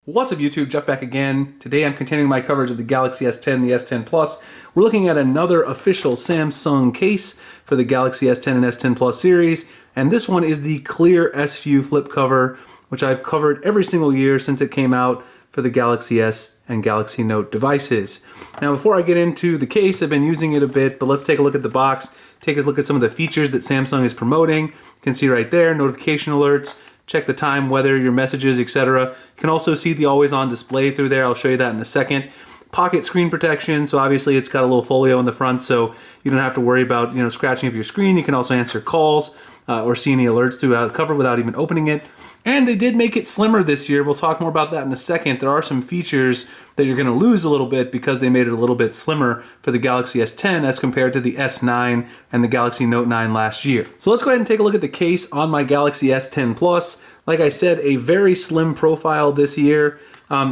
What's up YouTube, Jeff back again. Today I'm continuing my coverage of the Galaxy S10, the S10 Plus. We're looking at another official Samsung case for the Galaxy S10 and S10 Plus series, and this one is the clear S View flip cover, which I've covered every single year since it came out for the Galaxy S and Galaxy Note devices. Now before I get into the case, I've been using it a bit, but let's take a look at the box, take a look at some of the features that Samsung is promoting. You can see right there, notification alerts, check the time, weather, your messages, etc. You can also see the always-on display through there. I'll show you that in a second. Pocket screen protection, so obviously it's got a little folio in the front, so you don't have to worry about scratching up your screen. You can also answer calls or see any alerts throughout the cover without even opening it. And they did make it slimmer this year. We'll talk more about that in a second. There are some features that you're going to lose a little bit because they made it a little bit slimmer for the Galaxy S10 as compared to the S9 and the Galaxy Note 9 last year. So let's go ahead and take a look at the case on my Galaxy S10 Plus. Like I said, a very slim profile this year.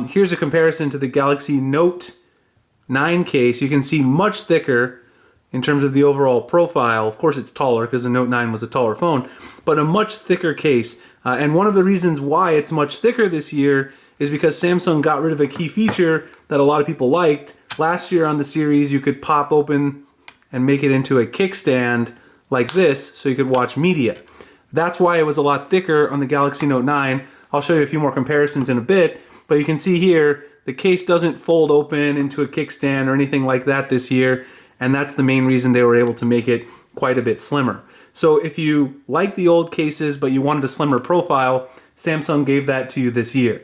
Here's a comparison to the Galaxy Note 9 case. You can see much thicker in terms of the overall profile. Of course it's taller because the Note 9 was a taller phone, but a much thicker case. And one of the reasons why it's much thicker this year is because Samsung got rid of a key feature that a lot of people liked. Last year on the series, you could pop open and make it into a kickstand like this so you could watch media. That's why it was a lot thicker on the Galaxy Note 9. I'll show you a few more comparisons in a bit, but you can see here, the case doesn't fold open into a kickstand or anything like that this year, and that's the main reason they were able to make it quite a bit slimmer. So if you like the old cases but you wanted a slimmer profile, Samsung gave that to you this year.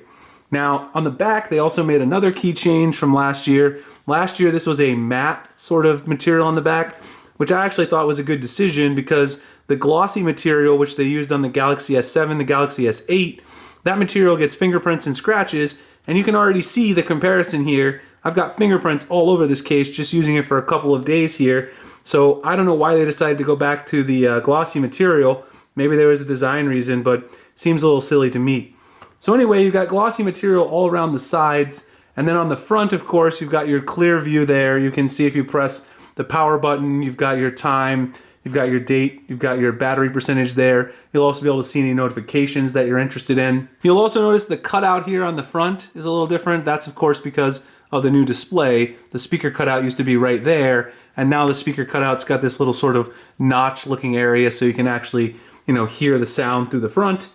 Now on the back, they also made another key change from last year. Last year this was a matte sort of material on the back, which I actually thought was a good decision because the glossy material which they used on the Galaxy S7, the Galaxy S8, that material gets fingerprints and scratches, and you can already see the comparison here. I've got fingerprints all over this case just using it for a couple of days here. So I don't know why they decided to go back to the glossy material. Maybe there was a design reason, but seems a little silly to me. So anyway, you've got glossy material all around the sides, and then on the front, of course, you've got your clear view there. You can see if you press the power button, you've got your time, you've got your date, you've got your battery percentage there. You'll also be able to see any notifications that you're interested in. You'll also notice the cutout here on the front is a little different. That's of course because of the new display. The speaker cutout used to be right there, and now the speaker cutout's got this little sort of notch looking area so you can actually, hear the sound through the front.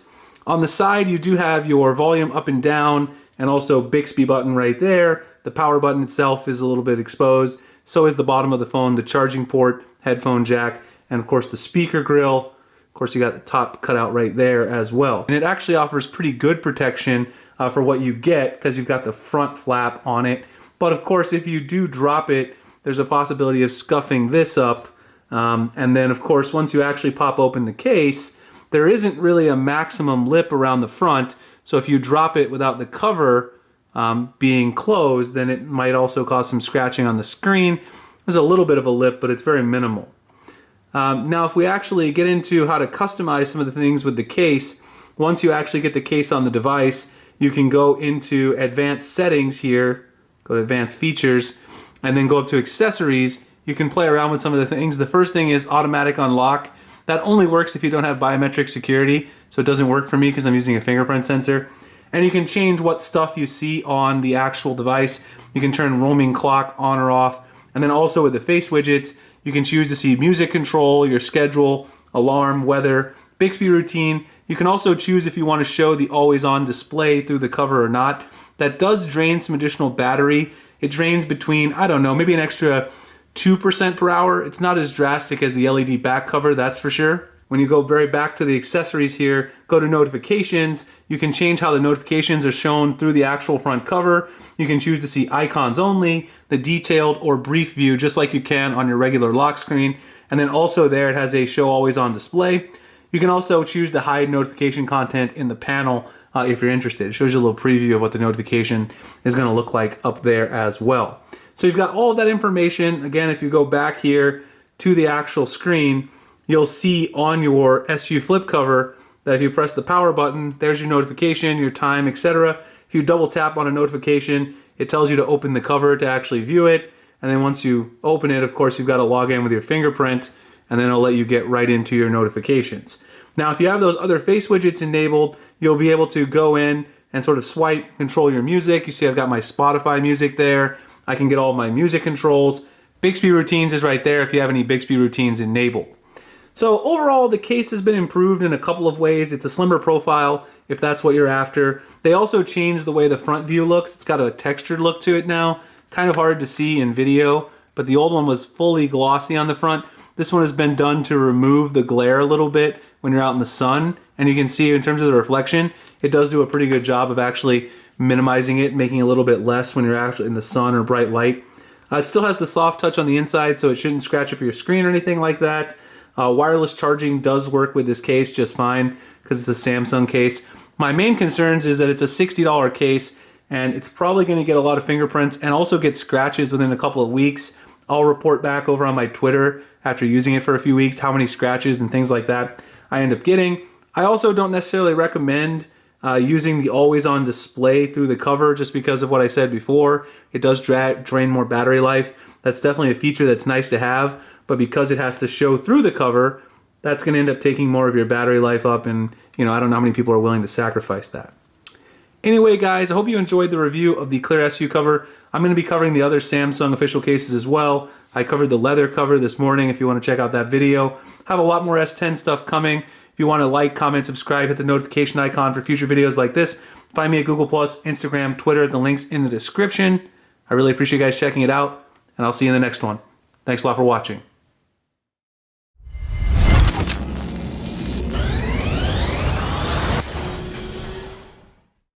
On the side, you do have your volume up and down and also Bixby button right there. The power button itself is a little bit exposed. So is the bottom of the phone, the charging port, headphone jack, and of course the speaker grill. Of course you got the top cutout right there as well. And it actually offers pretty good protection for what you get because you've got the front flap on it. But of course if you do drop it, there's a possibility of scuffing this up. And then of course once you actually pop open the case, there isn't really a maximum lip around the front. So if you drop it without the cover being closed, then it might also cause some scratching on the screen. There's a little bit of a lip, but it's very minimal. Now if we actually get into how to customize some of the things with the case, once you actually get the case on the device, you can go into advanced settings here, go to advanced features, and then go up to accessories. You can play around with some of the things. The first thing is automatic unlock. That only works if you don't have biometric security, so it doesn't work for me because I'm using a fingerprint sensor. And you can change what stuff you see on the actual device. You can turn roaming clock on or off. And then also with the face widgets, you can choose to see music control, your schedule, alarm, weather, Bixby routine. You can also choose if you want to show the always-on display through the cover or not. That does drain some additional battery. It drains between, I don't know, maybe an extra 2% per hour. It's not as drastic as the LED back cover, that's for sure. When you go very back to the accessories here, go to notifications. You can change how the notifications are shown through the actual front cover. You can choose to see icons only, the detailed or brief view, just like you can on your regular lock screen. And then also there it has a show always on display. You can also choose to hide notification content in the panel if you're interested. It shows you a little preview of what the notification is going to look like up there as well. So you've got all of that information. Again, if you go back here to the actual screen, you'll see on your S View flip cover that if you press the power button, there's your notification, your time, etc. If you double tap on a notification, it tells you to open the cover to actually view it. And then once you open it, of course, you've got to log in with your fingerprint, and then it'll let you get right into your notifications. Now, if you have those other face widgets enabled, you'll be able to go in and sort of swipe, control your music. You see I've got my Spotify music there. I can get all my music controls. Bixby routines is right there if you have any Bixby routines enabled. So overall, the case has been improved in a couple of ways. It's a slimmer profile if that's what you're after. They also changed the way the front view looks. It's got a textured look to it now. Kind of hard to see in video, but the old one was fully glossy on the front. This one has been done to remove the glare a little bit when you're out in the sun. And you can see in terms of the reflection, it does do a pretty good job of actually minimizing it, making it a little bit less when you're actually in the sun or bright light. It still has the soft touch on the inside, so it shouldn't scratch up your screen or anything like that. Wireless charging does work with this case just fine because it's a Samsung case. My main concerns is that it's a $60 case and it's probably going to get a lot of fingerprints and also get scratches within a couple of weeks. I'll report back over on my Twitter after using it for a few weeks how many scratches and things like that I end up getting. I also don't necessarily recommend using the always-on display through the cover just because of what I said before. It does drain more battery life. That's definitely a feature that's nice to have, but because it has to show through the cover, that's going to end up taking more of your battery life up, and I don't know how many people are willing to sacrifice that. Anyway, guys, I hope you enjoyed the review of the clear SU cover. I'm going to be covering the other Samsung official cases as well. I covered the leather cover this morning if you want to check out that video. I have a lot more S10 stuff coming. If you want to like, comment, subscribe, hit the notification icon for future videos like this. Find me at Google+, Instagram, Twitter, the links in the description. I really appreciate you guys checking it out, and I'll see you in the next one. Thanks a lot for watching.